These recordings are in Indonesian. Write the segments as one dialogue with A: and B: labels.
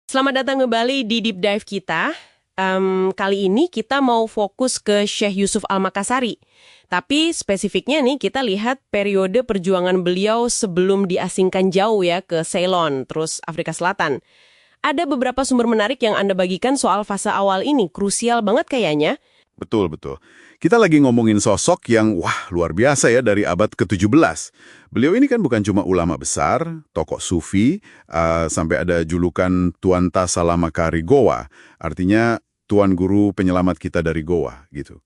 A: Selamat datang kembali di Deep Dive kita. Kali ini kita mau fokus ke Syekh Yusuf Al-Makassari. Tapi spesifiknya nih kita lihat periode perjuangan beliau sebelum diasingkan jauh ya ke Ceylon, terus Afrika Selatan. Ada beberapa sumber menarik yang Anda bagikan soal fase awal ini, krusial banget kayaknya.
B: Betul, betul. Kita lagi ngomongin sosok yang, luar biasa ya dari abad ke-17. Beliau ini kan bukan cuma ulama besar, tokoh sufi, sampai ada julukan Tuan Ta Salamakari Goa, artinya Tuan Guru Penyelamat kita dari Goa, gitu.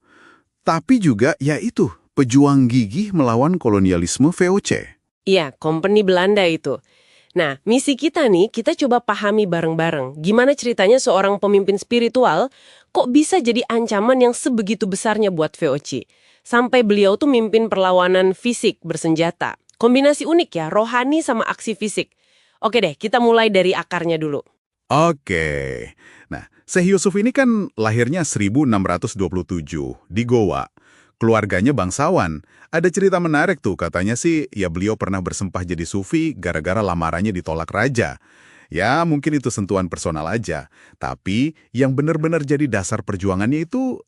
B: Tapi juga, ya itu, pejuang gigih melawan kolonialisme VOC.
A: Iya, Kompeni Belanda itu. Nah, misi kita nih, kita coba pahami bareng-bareng. Gimana ceritanya seorang pemimpin spiritual kok bisa jadi ancaman yang sebegitu besarnya buat VOC? Sampai beliau tuh mimpin perlawanan fisik bersenjata. Kombinasi unik ya, rohani sama aksi fisik. Oke deh, kita mulai dari akarnya dulu.
B: Oke. Nah, Syekh Yusuf ini kan lahirnya 1627 di Goa. Keluarganya bangsawan. Ada cerita menarik tuh, katanya sih ya beliau pernah bersempah jadi sufi gara-gara lamarannya ditolak raja. Ya, mungkin itu sentuhan personal aja. Tapi yang benar-benar jadi dasar perjuangannya itu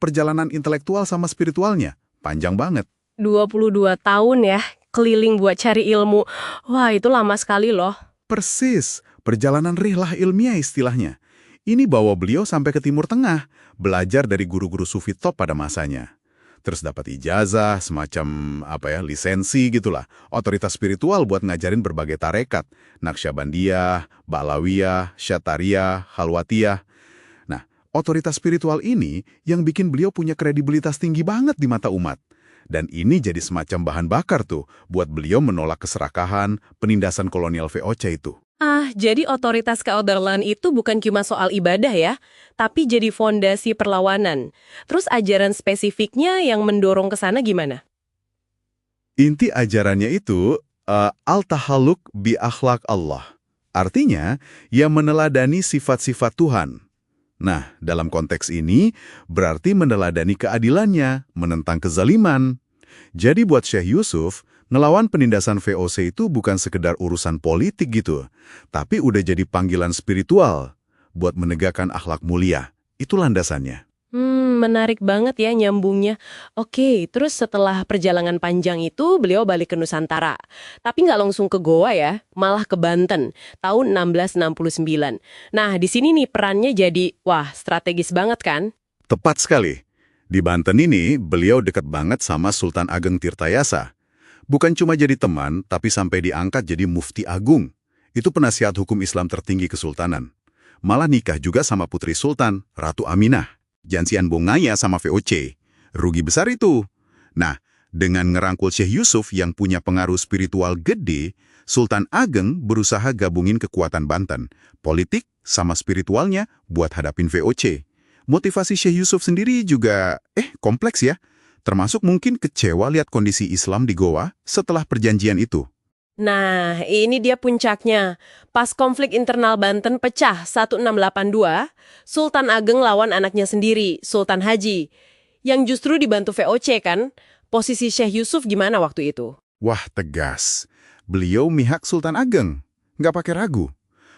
B: perjalanan intelektual sama spiritualnya. Panjang banget.
A: 22 tahun ya, keliling buat cari ilmu. Wah, itu lama sekali loh.
B: Persis, perjalanan rihlah ilmiah istilahnya. Ini bawa beliau sampai ke Timur Tengah, belajar dari guru-guru sufi top pada masanya. Terus dapat ijazah, semacam lisensi gitulah. Otoritas spiritual buat ngajarin berbagai tarekat. Naqsyabandiyah, Ba'lawiyah, Syattariyah, Khalwatiyah. Nah, otoritas spiritual ini yang bikin beliau punya kredibilitas tinggi banget di mata umat. Dan ini jadi semacam bahan bakar tuh buat beliau menolak keserakahan, penindasan kolonial VOC itu.
A: Jadi otoritas keorderlan itu bukan cuma soal ibadah ya, tapi jadi fondasi perlawanan. Terus ajaran spesifiknya yang mendorong ke sana gimana?
B: Inti ajarannya itu al-tahalluk bi akhlak Allah. Artinya, ya meneladani sifat-sifat Tuhan. Nah, dalam konteks ini, berarti meneladani keadilannya, menentang kezaliman. Jadi buat Syekh Yusuf, ngelawan penindasan VOC itu bukan sekedar urusan politik gitu, tapi udah jadi panggilan spiritual buat menegakkan akhlak mulia. Itu landasannya.
A: Menarik banget ya nyambungnya. Oke, terus setelah perjalanan panjang itu beliau balik ke Nusantara. Tapi nggak langsung ke Goa ya, malah ke Banten tahun 1669. Nah, di sini nih perannya jadi, strategis banget kan?
B: Tepat sekali. Di Banten ini, beliau dekat banget sama Sultan Ageng Tirtayasa. Bukan cuma jadi teman, tapi sampai diangkat jadi mufti agung. Itu penasihat hukum Islam tertinggi kesultanan. Malah nikah juga sama putri sultan, Ratu Aminah. Janjian bongaya sama VOC. Rugi besar itu. Nah, dengan ngerangkul Syekh Yusuf yang punya pengaruh spiritual gede, Sultan Ageng berusaha gabungin kekuatan Banten, politik sama spiritualnya buat hadapin VOC. Motivasi Syekh Yusuf sendiri juga, kompleks ya. Termasuk mungkin kecewa lihat kondisi Islam di Goa setelah perjanjian itu.
A: Nah, ini dia puncaknya. Pas konflik internal Banten pecah 1682, Sultan Ageng lawan anaknya sendiri, Sultan Haji, yang justru dibantu VOC kan? Posisi Syekh Yusuf gimana waktu itu?
B: Wah, tegas. Beliau mihak Sultan Ageng. Nggak pakai ragu.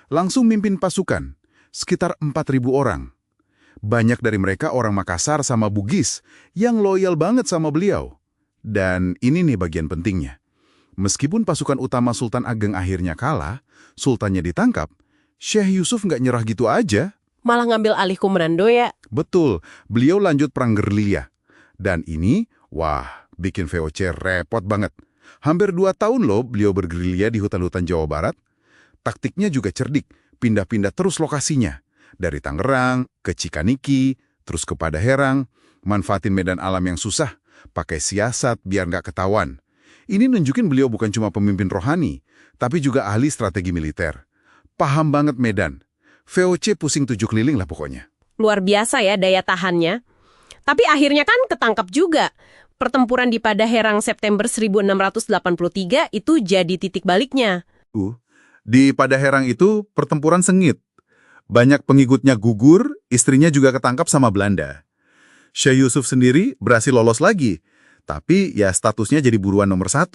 B: Langsung mimpin pasukan. Sekitar 4.000 orang. Banyak dari mereka orang Makassar sama Bugis yang loyal banget sama beliau. Dan ini nih bagian pentingnya. Meskipun pasukan utama Sultan Ageng akhirnya kalah, sultannya ditangkap, Syekh Yusuf nggak nyerah gitu aja.
A: Malah ngambil alih komando ya?
B: Betul, beliau lanjut perang gerilya. Dan ini, bikin VOC repot banget. Hampir 2 tahun loh beliau bergerilya di hutan-hutan Jawa Barat. Taktiknya juga cerdik, pindah-pindah terus lokasinya. Dari Tangerang ke Cikaniki, terus ke Padaherang, manfaatin medan alam yang susah, pakai siasat biar nggak ketahuan. Ini nunjukin beliau bukan cuma pemimpin rohani, tapi juga ahli strategi militer. Paham banget medan. VOC pusing 7 keliling lah pokoknya.
A: Luar biasa ya daya tahannya. Tapi akhirnya kan ketangkap juga. Pertempuran di Padaherang September 1683 itu jadi titik baliknya.
B: Di Padaherang itu pertempuran sengit. Banyak pengikutnya gugur, istrinya juga ketangkap sama Belanda. Syekh Yusuf sendiri berhasil lolos lagi, tapi ya statusnya jadi buruan nomor 1.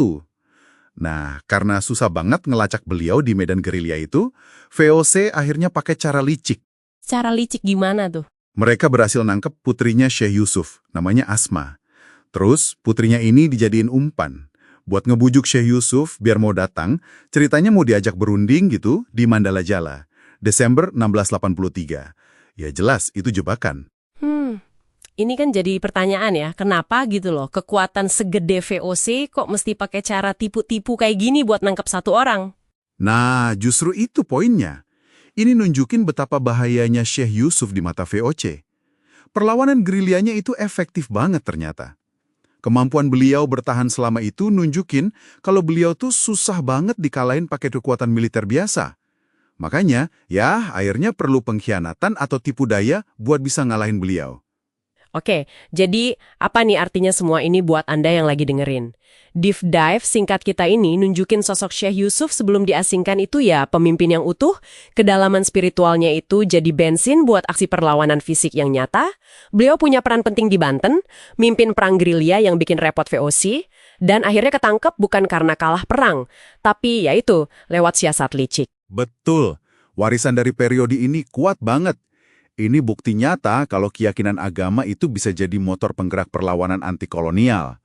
B: Nah, karena susah banget ngelacak beliau di medan gerilya itu, VOC akhirnya pakai cara licik.
A: Cara licik gimana tuh?
B: Mereka berhasil nangkep putrinya Syekh Yusuf, namanya Asma. Terus, putrinya ini dijadiin umpan. Buat ngebujuk Syekh Yusuf biar mau datang, ceritanya mau diajak berunding gitu di Mandala Jala, Desember 1683. Ya jelas, itu jebakan.
A: Ini kan jadi pertanyaan ya, kenapa gitu loh, kekuatan segede VOC kok mesti pakai cara tipu-tipu kayak gini buat nangkep satu orang?
B: Nah, justru itu poinnya. Ini nunjukin betapa bahayanya Syekh Yusuf di mata VOC. Perlawanan gerilyanya itu efektif banget ternyata. Kemampuan beliau bertahan selama itu nunjukin kalau beliau tuh susah banget dikalahin pakai kekuatan militer biasa. Makanya, ya akhirnya perlu pengkhianatan atau tipu daya buat bisa ngalahin beliau.
A: Oke, jadi apa nih artinya semua ini buat Anda yang lagi dengerin? Deep dive singkat kita ini nunjukin sosok Syekh Yusuf sebelum diasingkan itu ya pemimpin yang utuh, kedalaman spiritualnya itu jadi bensin buat aksi perlawanan fisik yang nyata, beliau punya peran penting di Banten, mimpin perang gerilya yang bikin repot VOC, dan akhirnya ketangkep bukan karena kalah perang, tapi ya itu, lewat siasat licik.
B: Betul, warisan dari periode ini kuat banget. Ini bukti nyata kalau keyakinan agama itu bisa jadi motor penggerak perlawanan anti-kolonial.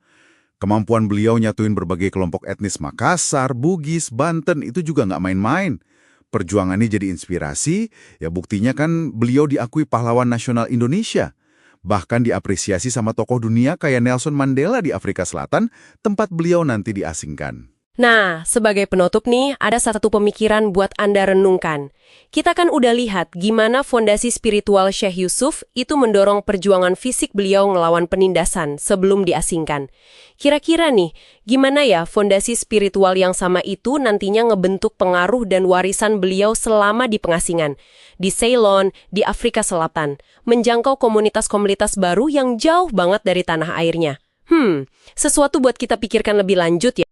B: Kemampuan beliau nyatuin berbagai kelompok etnis Makassar, Bugis, Banten itu juga nggak main-main. Perjuangannya jadi inspirasi, ya buktinya kan beliau diakui pahlawan nasional Indonesia. Bahkan diapresiasi sama tokoh dunia kayak Nelson Mandela di Afrika Selatan, tempat beliau nanti diasingkan.
A: Nah, sebagai penutup nih, ada satu pemikiran buat Anda renungkan. Kita kan udah lihat gimana fondasi spiritual Syekh Yusuf itu mendorong perjuangan fisik beliau ngelawan penindasan sebelum diasingkan. Kira-kira nih, gimana ya fondasi spiritual yang sama itu nantinya ngebentuk pengaruh dan warisan beliau selama di pengasingan, di Ceylon, di Afrika Selatan, menjangkau komunitas-komunitas baru yang jauh banget dari tanah airnya. Sesuatu buat kita pikirkan lebih lanjut ya.